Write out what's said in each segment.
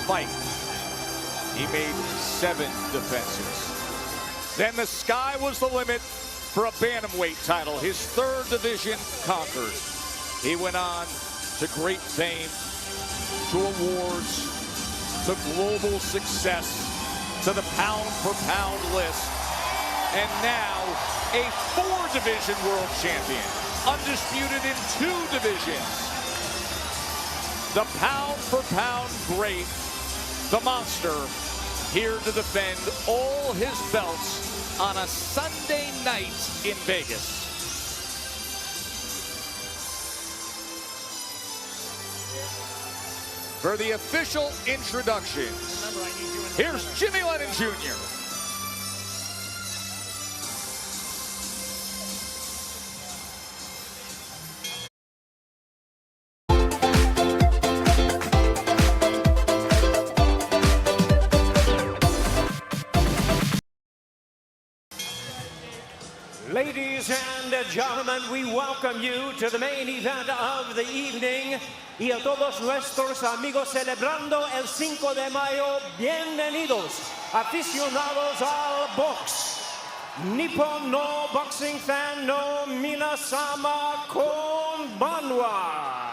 fight, he made 7 defenses. Then the sky was the limit for a bantamweight title, his 3rd division conquered. He went on to great fame, to awards, to global success, to the pound-for-pound list, and now a 4-division world champion, undisputed in 2 divisions. The pound-for-pound great, the monster, here to defend all his belts on a Sunday night in Vegas. For the official introductions, here's Jimmy Lennon Jr. Ladies and gentlemen, we welcome you to the main event of the evening. Y a todos nuestros amigos celebrando el 5 de mayo, bienvenidos, aficionados al box. Nippon no boxing fan no minasama konbanwa.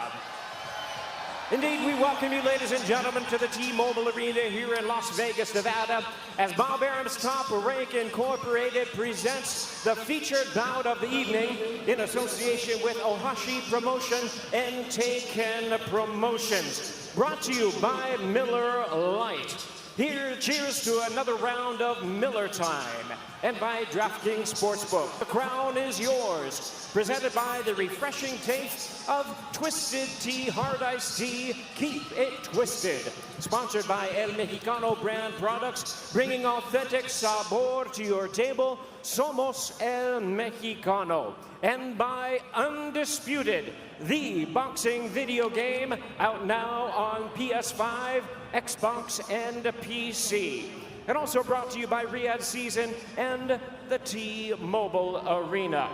Indeed, we welcome you, ladies and gentlemen, to the T-Mobile Arena here in Las Vegas, Nevada, as Bob Arum's Top Rank Incorporated presents the featured bout of the evening in association with Ohashi Promotion and Taken Promotions. Brought to you by Miller Lite. Here, cheers to another round of Miller Time. And by DraftKings Sportsbook. The crown is yours. Presented by the refreshing taste of Twisted Tea, Hard Iced Tea. Keep it twisted. Sponsored by El Mexicano brand products, bringing authentic sabor to your table. Somos El Mexicano. And by Undisputed, the boxing video game, out now on PS5, Xbox, and PC. And also brought to you by Riyadh Season and the T-Mobile Arena.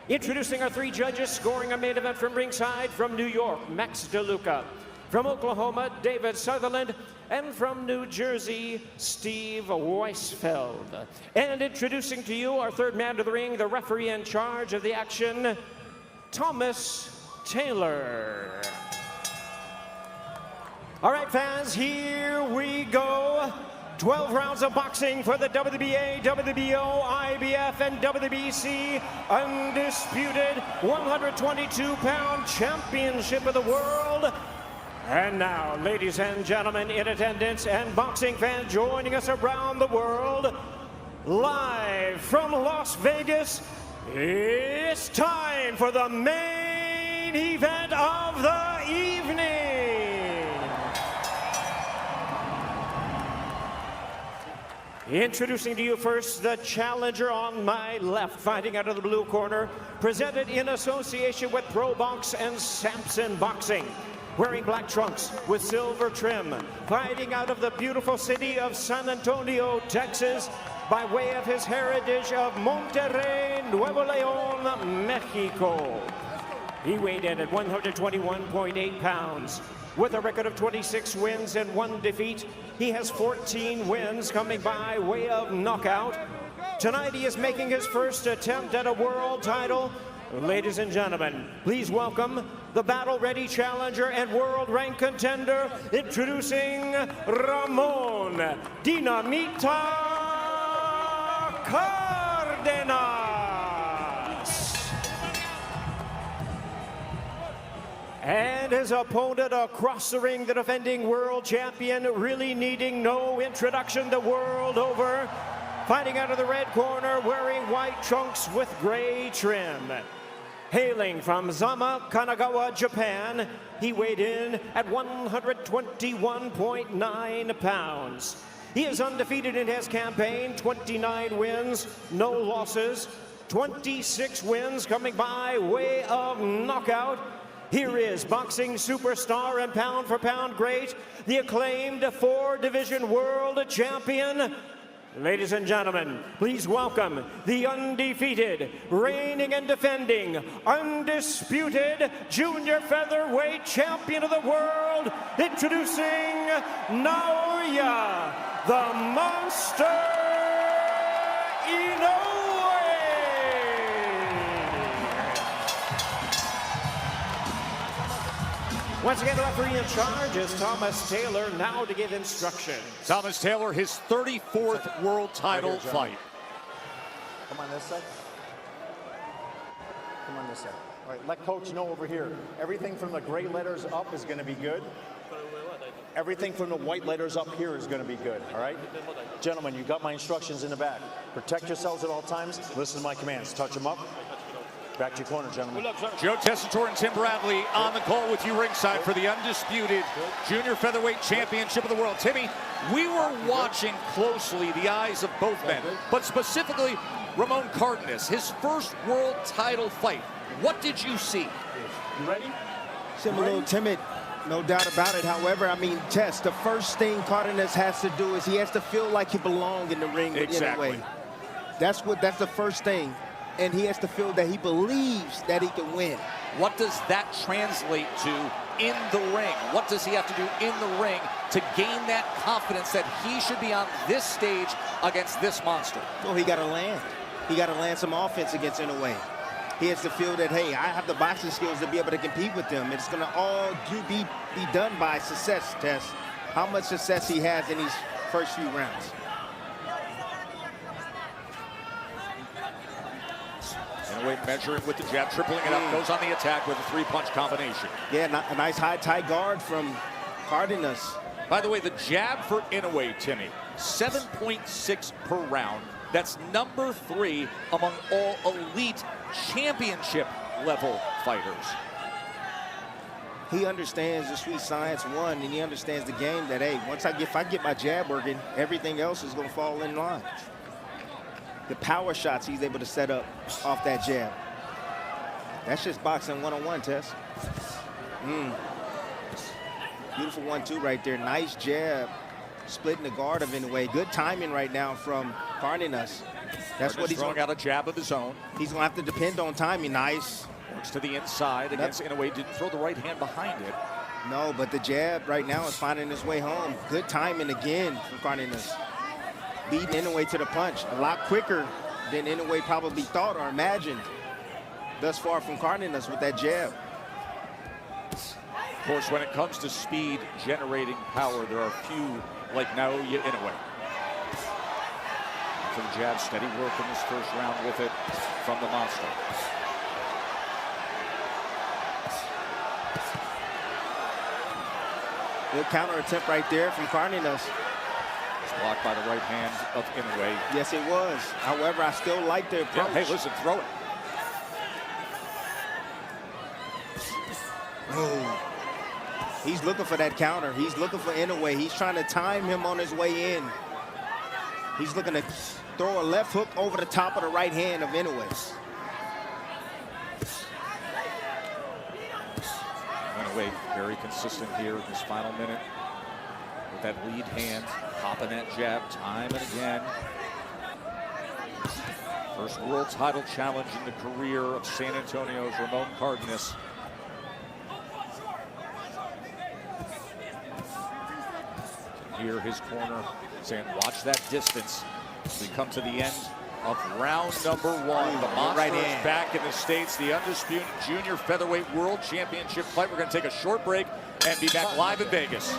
Introducing our 3 judges, scoring a main event from ringside, from New York, Max DeLuca. From Oklahoma, David Sutherland. And from New Jersey, Steve Weisfeld. And introducing to you our 3rd man to the ring, the referee in charge of the action, Thomas Taylor. All right, fans, here we go. 12 rounds of boxing for the WBA, WBO, IBF, and WBC undisputed 122-pound championship of the world. And now, ladies and gentlemen in attendance and boxing fans joining us around the world, live from Las Vegas, it's time for the main event of the evening. Introducing to you first the challenger on my left, fighting out of the blue corner, presented in association with Pro Box and Samson Boxing. Wearing black trunks with silver trim, fighting out of the beautiful city of San Antonio, Texas, by way of his heritage of Monterrey, Nuevo León, Mexico. He weighed in at 121.8 pounds. With a record of 26 wins and 1 defeat, he has 14 wins coming by way of knockout. Tonight he is making his first attempt at a world title. Ladies and gentlemen, please welcome the battle-ready challenger and world-ranked contender, introducing Ramon Dinamita Cardenas. And his opponent across the ring, the defending world champion, really needing no introduction the world over. Fighting out of the red corner, wearing white trunks with gray trim. Hailing from Zama, Kanagawa, Japan, he weighed in at 121.9 pounds. He is undefeated in his campaign, 29 wins, no losses, 26 wins coming by way of knockout. Here is boxing superstar and pound-for-pound great, the acclaimed 4-division world champion, Ladies and gentlemen, please welcome the undefeated, reigning and defending, undisputed junior featherweight champion of the world, introducing Naoya, the Monster Inoue. Once again, the referee in charge is Thomas Taylor, now to give instructions. Thomas Taylor, his 34th world title fight. Come on this side. Come on this side. All right, let coach know over here. Everything from the gray letters up is going to be good. Everything from the white letters up here is going to be good, all right? Gentlemen, you got my instructions in the back. Protect yourselves at all times. Listen to my commands. Touch them up. Back to your corner, gentlemen. Joe Tessitore and Tim Bradley on the call with you ringside for the undisputed junior featherweight championship of the world. Timmy, we were watching closely the eyes of both men, but specifically Ramon Cardenas, his first world title fight. What did you see? You ready? Seemed a little timid, no doubt about it. However, I mean, Tess, the first thing Cardenas has to do is he has to feel like he belongs in the ring in a way. That's the first thing. And he has to feel that he believes that he can win. What does that translate to in the ring? What does he have to do in the ring to gain that confidence that he should be on this stage against this monster? Well, he got to land. He got to land some offense against Inoue. He has to feel that, hey, I have the boxing skills to be able to compete with them. It's going to all be done by success, Tess. How much success he has in these first few rounds. Inoue measuring with the jab, tripling it up, goes on the attack with a three-punch combination. Yeah, a nice high tie guard from Cardenas. By the way, the jab for Inoue, Timmy, 7.6 per round. That's number 3 among all elite championship level fighters. He understands the sweet science, one, and he understands the game that, hey, if I get my jab working, everything else is going to fall in line. The power shots he's able to set up off that jab. That's just boxing one-on-one, Tess. Beautiful 1-2 right there. Nice jab. Splitting the guard of Inoue. Good timing right now from Cardenas. That's what he's throwing out a jab of his own. He's going to have to depend on timing. Nice. Works to the inside against Inoue. Didn't throw the right hand behind it. No, but the jab right now is finding his way home. Good timing again from Cardenas. Beating Inoue to the punch a lot quicker than Inoue probably thought or imagined thus far from Cardenas with that jab. Of course, when it comes to speed generating power, there are few like Naoya Inoue. For the jab, steady work in this first round with it from the monster. Good counter attempt right there from Cardenas. Blocked by the right hand of Inoue. Yes, it was. However, I still like the approach. Yeah, hey, listen, throw it. Oh. He's looking for that counter. He's looking for Inoue. He's trying to time him on his way in. He's looking to throw a left hook over the top of the right hand of Inoue. Inoue very consistent here in this final minute. With that lead hand, popping that jab time and again. First world title challenge in the career of San Antonio's Ramon Cardenas. Can hear his corner saying, watch that distance as we come to the end of round number 1. The monster is back in the States. The undisputed junior featherweight world championship fight. We're going to take a short break and be back live in Vegas.